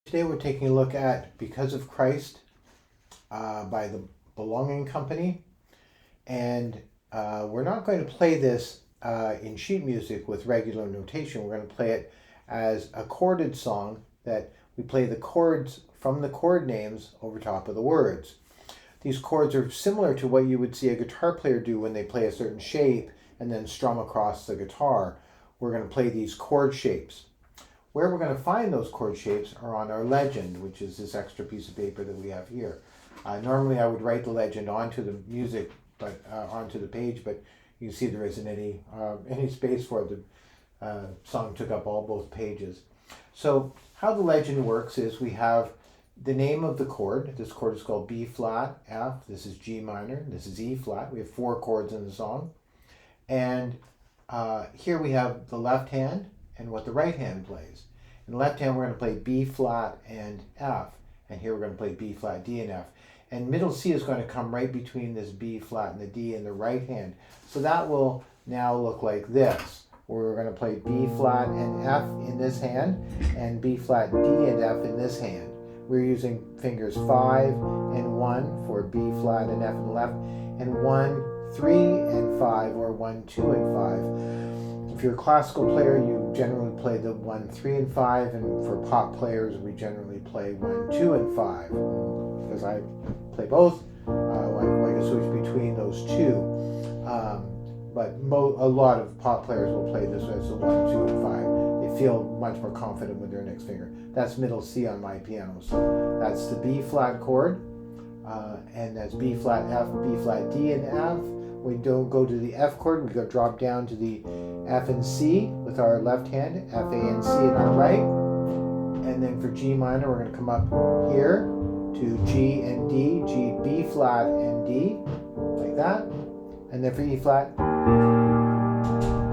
Today we're taking a look at Because of Christ by the Belonging Company. And we're not going to play this in sheet music with regular notation. We're going to play it as a chorded song that we play the chords from the chord names over top of the words. These chords are similar to what you would see a guitar player do when they play a certain shape and then strum across the guitar. We're going to play these chord shapes. Where we're going to find those chord shapes are on our legend, which is this extra piece of paper that we have here. Normally I would write the legend onto the music, but onto the page, but you can see there isn't any space for it. The song took up both pages. So how the legend works is we have the name of the chord. This chord is called B flat, F. This is G minor. This is E flat. We have 4 chords in the song. And here we have the left hand and what the right hand plays. In the left hand we're going to play B flat and F, and here we're going to play B flat, D and F. And middle C is going to come right between this B flat and the D in the right hand. So that will now look like this, where we're going to play B flat and F in this hand, and B flat, D and F in this hand. We're using fingers 5 and 1 for B flat and F in the left, and 1, 3 and 5, or 1, 2 and 5. If you're a classical player, you generally play the 1, 3 and 5, and for pop players, we generally play 1, 2 and 5. Because I play both, I can switch between those two. But a lot of pop players will play this as a 1, 2 and 5. They feel much more confident with their next finger. That's middle C on my piano. So that's the B flat chord, and that's B flat F, B flat D and F. We don't go to the F chord, we go drop down to the F and C with our left hand, F, A, and C in our right. And then for G minor, we're going to come up here to G and D, G, B flat, and D, like that. And then for E flat,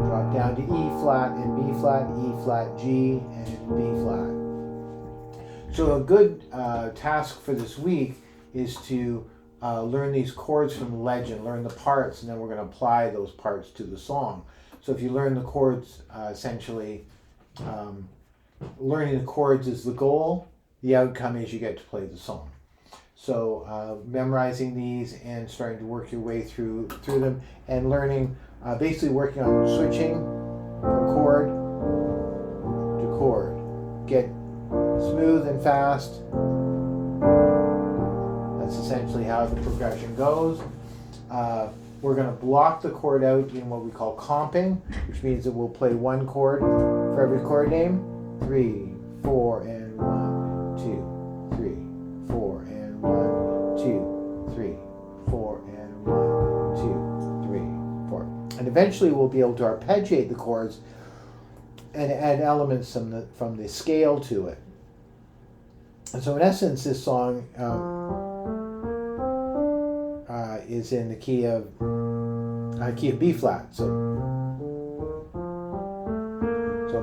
drop down to E flat and B flat, E flat, G, and B flat. So a good task for this week is to learn these chords from the legend, learn the parts, and then we're going to apply those parts to the song. So if you learn the chords, essentially, learning the chords is the goal. The outcome is you get to play the song. So memorizing these and starting to work your way through them, and learning, basically working on switching from chord to chord. Get smooth and fast. That's essentially how the progression goes. We're going to block the chord out in what we call comping, which means that we'll play 1 chord for every chord name. 3, 4, and 1, 2, 3, 4, and 1, 2, 3, 4, and 1, 2, 3, 4. And eventually we'll be able to arpeggiate the chords and add elements from the scale to it. And so in essence, this song is in the key of B flat. So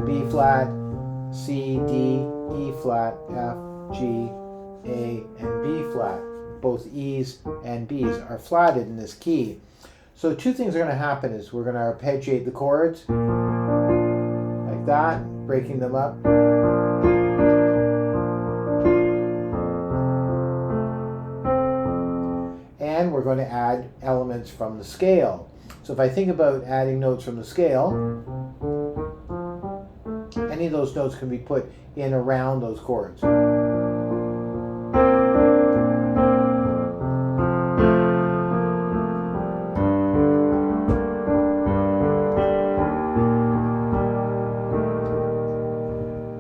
B flat, C, D, E flat, F, G, A, and B flat. Both E's and B's are flatted in this key. So 2 things are going to happen is we're going to arpeggiate the chords like that, breaking them up. And we're going to add elements from the scale. So if I think about adding notes from the scale, any of those notes can be put in around those chords.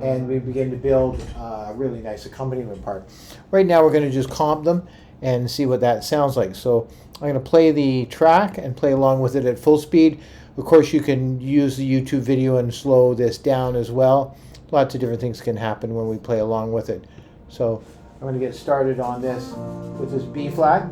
And we begin to build a really nice accompaniment part. Right now we're going to just comp them and see what that sounds like. So I'm going to play the track and play along with it at full speed. Of course, you can use the YouTube video and slow this down as well. Lots of different things can happen when we play along with it. So I'm going to get started on this with this B flat.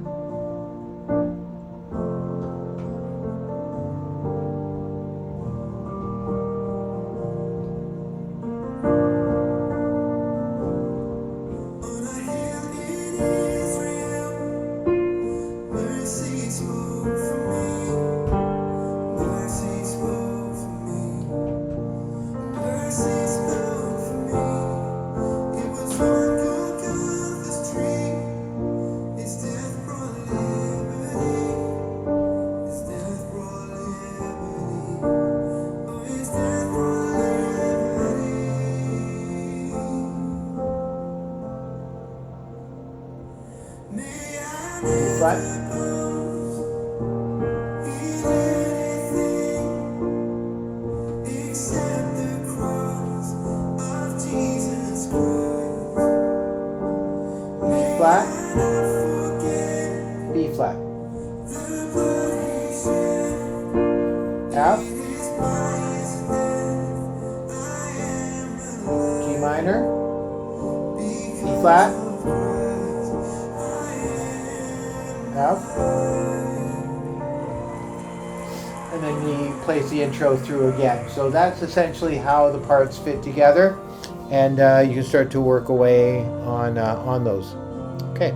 It was E flat, E flat, B flat, F, G minor, E flat, F, and then he plays the intro through again. So that's essentially how the parts fit together, and you can start to work away on those. Okay.